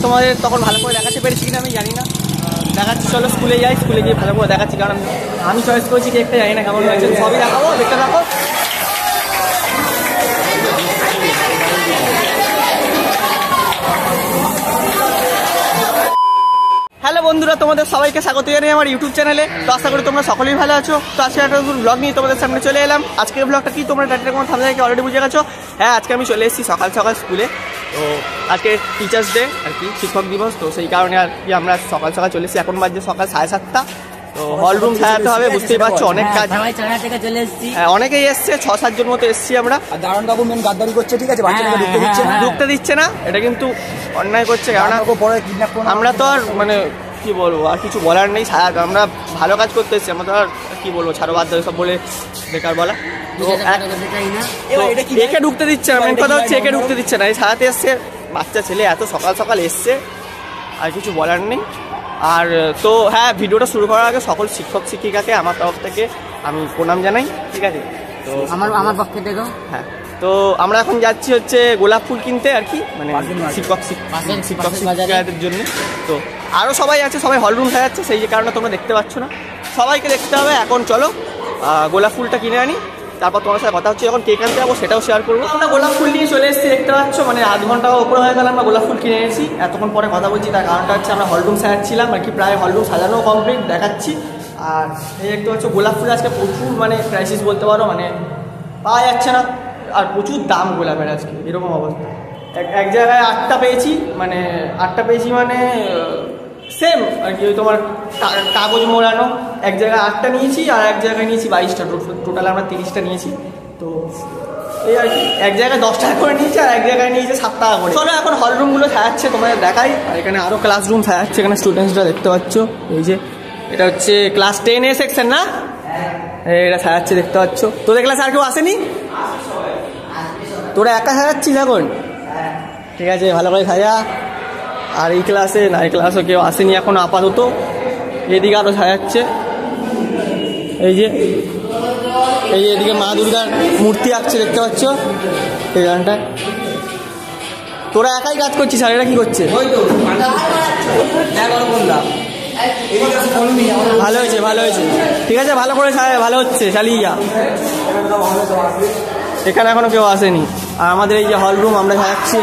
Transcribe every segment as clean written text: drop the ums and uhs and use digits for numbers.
তোমাদের তখন ভালো করে দেখাতে পেরেছি কিনা আমি জানি না। দেখাচ্ছি, চলো স্কুলে যাই, স্কুলে গিয়ে ভালো করে দেখাচ্ছি, কারণ আমি চয়েস করেছি কেকটা, জানি না কেমন হয়েছে, সবই দেখাবো, দেখতে থাকো। হ্যালো বন্ধুরা, তোমাদের সবাইকে স্বাগত জানাই আমার ইউটিউব চ্যানেলে। তো আশা করি তোমরা সকলেই ভালো আছো। তো আজকে একটা নতুন ব্লগ নিয়ে তোমাদের সামনে চলে এলাম। আজকের ব্লগটা কি তোমরা টাইটেল কোনো থামলে দেখে অলরেডি বুঝে গেছো। হ্যাঁ, আজকে আমি চলে এসেছি সকাল সকাল স্কুলে। তো আজকে টিচার্স ডে আর কি, শিক্ষক দিবস। তো সেই কারণে আর কি আমরা সকাল সকাল চলে এসেছি। এখন বাজে সকাল 7:30। তো হল রুম সাজাতে হবে, বুঝতেই পারছো অনেক কাজ। হ্যাঁ, অনেকেই এসছে, 6-7 জন মতো এসছি আমরা। দারুণ বাবু মেন গাদ্দারি করছে, ঠিক আছে, বাচ্চাদেরকে ঢুকতে দিচ্ছে না, এটা কিন্তু অন্যায় করছে। কারণ আমরা তো আর মানে কি বলবো, আর কিছু বলার নেই। আমরা ভালো কাজ করতে এসেছি, আমরা তো আর কি বলবো, ছাড়ো বাদ দাও সব বলে, বেকার বলা। একে ঢুকতে দিচ্ছে না, মেন কথা হচ্ছে একে ঢুকতে দিচ্ছে না। এই সারাতে এসছে বাচ্চা ছেলে, এত সকাল সকাল এসছে, আর কিছু বলার নেই। আর তো হ্যাঁ, ভিডিওটা শুরু করার আগে সকল শিক্ষক শিক্ষিকাকে আমার তরফ থেকে আমি প্রণাম জানাই, ঠিক আছে। তো আমার পক্ষে থেকে হ্যাঁ, তো আমরা এখন যাচ্ছি হচ্ছে গোলাপ ফুল কিনতে আর কি, মানে শিক্ষক শিক্ষিকাদের জন্য। তো আরও সবাই আছে, সবাই হল রুম সাজাচ্ছে, সেই যে কারণে তোমরা দেখতে পাচ্ছ না, সবাইকে দেখতে হবে। এখন চলো গোলাপ ফুলটা কিনে আনি, তারপর তোমার সাথে কথা হচ্ছে। যখন কেক আনতে যাবো সেটাও শেয়ার করবো। আমরা গোলাপ ফুল নিয়ে চলে এসেছি, দেখতে পাচ্ছ, মানে আধ ঘন্টা ওপরে হয়ে গেল আমরা গোলাপ ফুল কিনে এনেছি। এতক্ষণ পরে কথা বলছি, তার কারণটা হচ্ছে আমরা হল রুম সাজাচ্ছিলাম আর কি, প্রায় হল রুম সাজানো কমপ্লিট, দেখাচ্ছি। আর এই দেখতে পাচ্ছ গোলাপ ফুল আজকে প্রচুর মানে ক্রাইসিস বলতে পারো, মানে পাওয়া যাচ্ছে না, আর প্রচুর দাম গোলাপের আজকে, এরকম অবস্থা। এক জায়গায় 8টা পেয়েছি, মানে 8টা পেয়েছি মানে সেম আর কি, ওই তোমার কাগজ মোড়ানো। এক জায়গায় 8টা নিয়েছি, আর এক জায়গায় নিয়েছি 22টা, টোটাল আমরা 30টা নিয়েছি। তো এই আর কি, এক জায়গায় 10 টাকা করে নিয়েছি, আর এক জায়গায় নিয়েছে 7 টাকা করে। চলো এখন হল রুমগুলো সাজাচ্ছে, তোমাদের দেখাই। আর এখানে আরও ক্লাসরুম সাজাচ্ছে, এখানে স্টুডেন্টসরা দেখতে পাচ্ছ। এই যে এটা হচ্ছে ক্লাস 10A সেকশন না, এটা সাজাচ্ছে দেখতে পাচ্ছ। তোদের ক্লাসে আর কেউ আসেনি? তোরা একা সাজাচ্ছিস এখন? ঠিক আছে, ভালো করে সাজা। আর এই ক্লাসে না, এই ক্লাসও কেউ আসেনি এখন আপাতত। এদিকে আরও সাজাচ্ছে, এই যে এদিকে মা দুর্গার মূর্তি আঁকছে দেখতে পাচ্ছ এই গানটা। তোরা একাই কাজ করছিস, আর এরা কি করছে? ভালো হয়েছে, ভালো হয়েছে, ঠিক আছে, ভালো করে ভালো হচ্ছে, চালিয়ে যা। এখানে এখনো কেউ আসেনি। আর আমাদের এই যে হল রুম আমরা সাজাচ্ছি,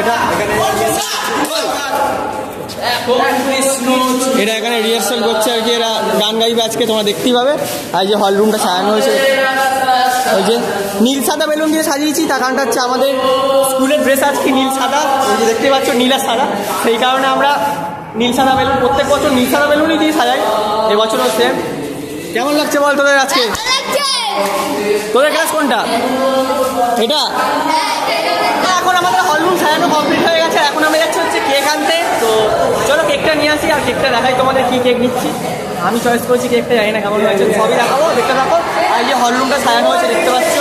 এটা এখানে রিহার্সাল করছে আর কি, এরা গান গাইবে আজকে, তোমরা দেখতেই পাবে। আর যে হল রুমটা সাজানো হয়েছে, ওই যে নীল সাদা বেলুন দিয়ে সাজিয়েছি, তার কারণটা হচ্ছে আমাদের স্কুলের ড্রেস আজকে নীল সাদা, ওই যে দেখতেই পাচ্ছ নীল আর সাদা, সেই কারণে আমরা নীল সাদা বেলুন, প্রত্যেক বছর নীল সাদা বেলুনই দিয়ে সাজাই, এবছরও সেম। কেমন লাগছে বল তোদের আজকে? তোদের ক্লাস কোনটা? এটা? এখন আমাদের হল রুম সাজানো কমপ্লিট হয়ে গেছে, এখন আমরা যাচ্ছি হচ্ছে কেক আনতে। তো চলো কেকটা নিয়ে আসি, আর কেকটা দেখাই তোমাদের, কি কেক নিচ্ছি। আমি চয়েস করেছি কেকটা, জানি না কেমন হয়েছে, সবই দেখাবো, দেখতে থাকো। আর এই যে হল রুমটা সাজানো হয়েছে দেখতে পাচ্ছ,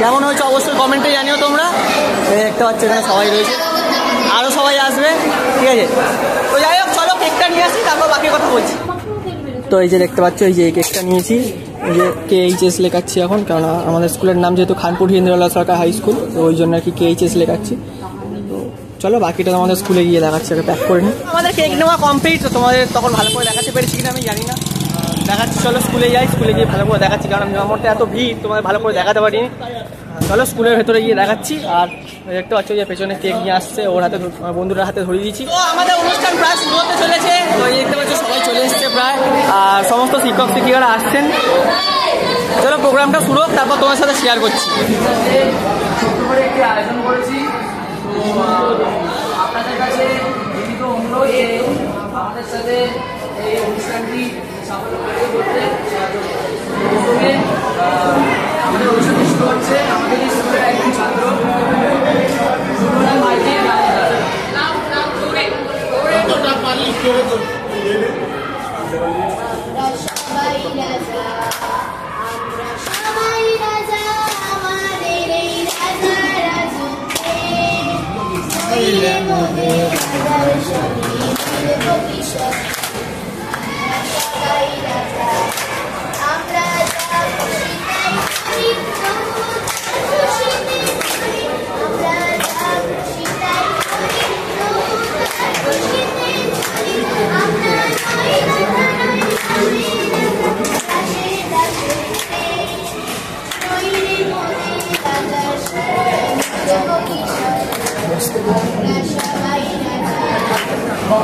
কেমন হয়েছে অবশ্যই কমেন্টে জানিও তোমরা। এই দেখতে পাচ্ছ এখানে সবাই রয়েছে, আরও সবাই আসবে, ঠিক আছে। তো যাই হোক, চলো কেকটা নিয়ে আসি, তারপর বাকি কথা বলছি। তো এই যে দেখতে পাচ্ছ, এই যে এই কেকটা নিয়েছি, এই যে KHS লেখাচ্ছি এখন, কারণ আমাদের স্কুলের নাম যেহেতু খানপুর হিন্দিওয়ালা সরকার হাই স্কুল, তো ওই জন্য আর কি KHS লেখাচ্ছি। তো চলো বাকিটা তোমাদের স্কুলে গিয়ে দেখাচ্ছি, আগে প্যাক করে নিই। আমাদের কেক নেওয়া কমপ্লিট, তো তোমাদের তখন ভালো করে দেখাতে পেরেছি কিনা আমি জানি না, দেখাচ্ছি। চলো স্কুলে যাই, স্কুলে গিয়ে ভালো করে দেখাচ্ছি, কারণ আমার মধ্যে এত ভিড়, তোমাদের ভালো করে দেখাতে পারিনি। চলো স্কুলের ভেতরে গিয়ে দেখাচ্ছি। আর দেখতে পাচ্ছ যে পেছনে কেক নিয়ে আসছে, ওর হাতে, বন্ধুরা হাতে ধরিয়ে দিচ্ছি। তো আমাদের অনুষ্ঠান প্রায় শুরু হতে চলেছে, তো দেখতে পাচ্ছ সবাই চলে এসছে প্রায়, আর সমস্ত শিক্ষক শিক্ষিকারা আসছেন। চলো প্রোগ্রামটা শুরু হোক, তারপর তোমার সাথে শেয়ার করছি। একটি আয়োজন করেছি, তো আপনাদের কাছে বিনীত অনুরোধ আমাদের সাথে এই অনুষ্ঠানটি সাফল্য করতে সাহায্য করতে। প্রথমে আমাদের অনুষ্ঠানটি শুরু হচ্ছে আমাদের এই স্কুলের একজন ছাত্র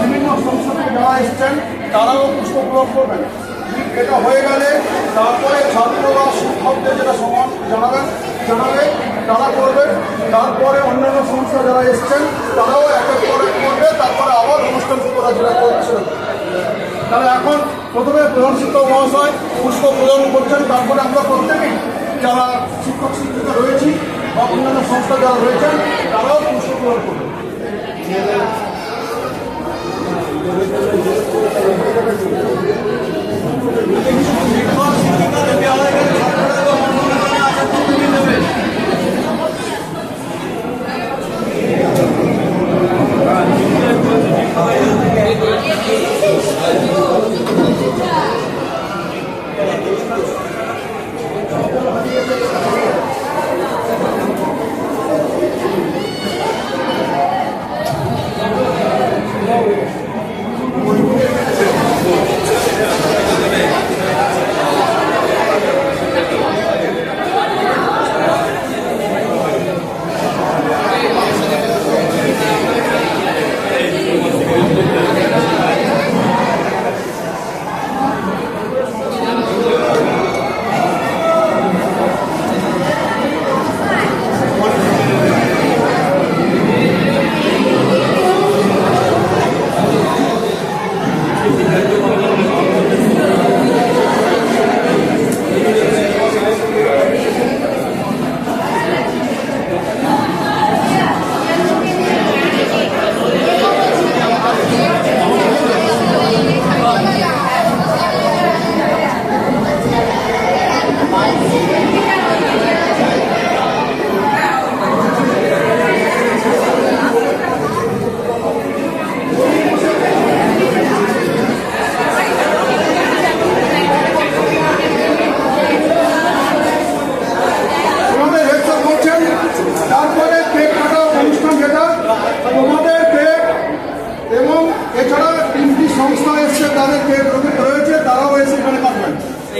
বিভিন্ন সংস্থা থেকে যারা এসছেন তারাও পুষ্প প্রয়োগ করবেন। এটা হয়ে গেলে তারপরে ছাত্র বা শিক্ষকদের যেটা জানাবে তারা করবে। তারপরে অন্যান্য সংস্থা যারা এসছেন তারাও এক এক করে করবে। তারপরে আবার অনুষ্ঠান করা যেটা করছে। তাহলে এখন প্রথমে প্রধান শিক্ষক মহাশয় পুষ্প প্রদান করছেন। তারপরে আমরা প্রত্যেকেই যারা শিক্ষক শিক্ষিকা রয়েছি বা অন্যান্য সংস্থা যারা রয়েছেন তারাও পুষ্প প্রদান করবেন।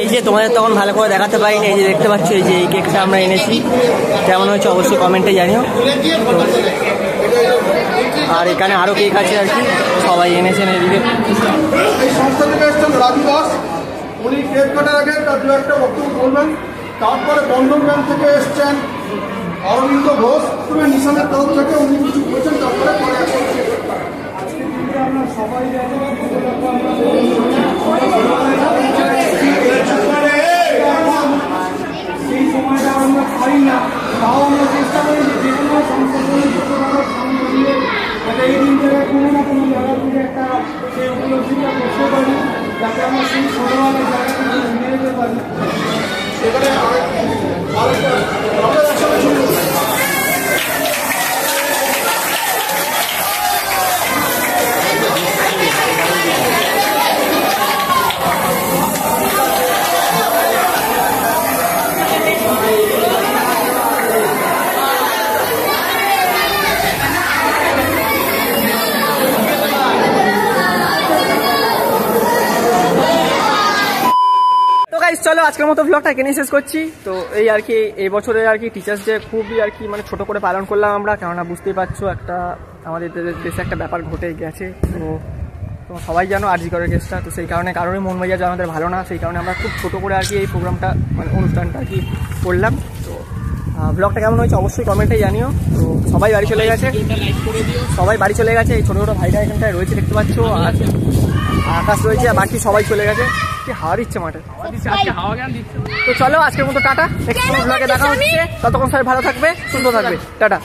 এই যে তোমাদের তখন ভালো করে দেখাতে পারিনি, এই যে দেখতে পাচ্ছ এই যে এই কেকটা আমরা এনেছি, কেমন হয়েছে অবশ্যই কমেন্টে জানিও। আর এখানে আরও কেক আছে আর কি, সবাই এনেছেন এদিকে। এই সংস্থা থেকে এসছেন রাজু দাস, উনি কেক কাটার আগে তার দু একটা বক্তব্য বলবেন। তারপরে বন্ধন ব্যাংক থেকে এসছেন অরবিন্দ ঘোষ, তুমি নিশানের তরফ থেকে উনি কিছু বলছেন। তারপরে আজকে দিনটা আমরা সবাই সেই সময়টা আমরা পাই না, তাও আমরা চেষ্টা করি যে কোনো সংস্থাগুলি যাতে এই দিনটাকে কোনো না কোনো জায়গা থেকে একটা সেই উপলব্ধিটা করতে পারি, যাতে আমরা সেই ছোটোবেলার জায়গাটা নিয়ে যেতে পারি। এবারে চলো আজকের মতো ব্লগটা এখানে শেষ করছি। তো এই আর কি এই বছরের আর কি টিচার্স ডে খুবই আর কি মানে ছোট করে পালন করলাম আমরা, কেননা বুঝতেই পারছো একটা আমাদের দেশে একটা ব্যাপার ঘটে গেছে। তো সবাই জানো আরজি করের কেসটা, তো সেই কারণে কারোরই মন মেজাজ আমাদের ভালো না, সেই কারণে আমরা খুব ছোটো করে আর কি এই প্রোগ্রামটা মানে অনুষ্ঠানটা আর কি করলাম। তো ব্লগটা কেমন হয়েছে অবশ্যই কমেন্টে জানিও। তো সবাই বাড়ি চলে গেছে, এই ছোটো ছোটো ভাইরা এখানটায় রয়েছে দেখতে পাচ্ছ, আর আকাশ রয়েছে, আর বাকি সবাই চলে গেছে। কি হাওয়া দিচ্ছে মাঠে, তো চলো আজকের মতো টাটা, নেক্সট ব্লগে দেখা হচ্ছে। ততক্ষণ সবাই ভালো থাকবে, সুন্দর থাকবে, টাটা।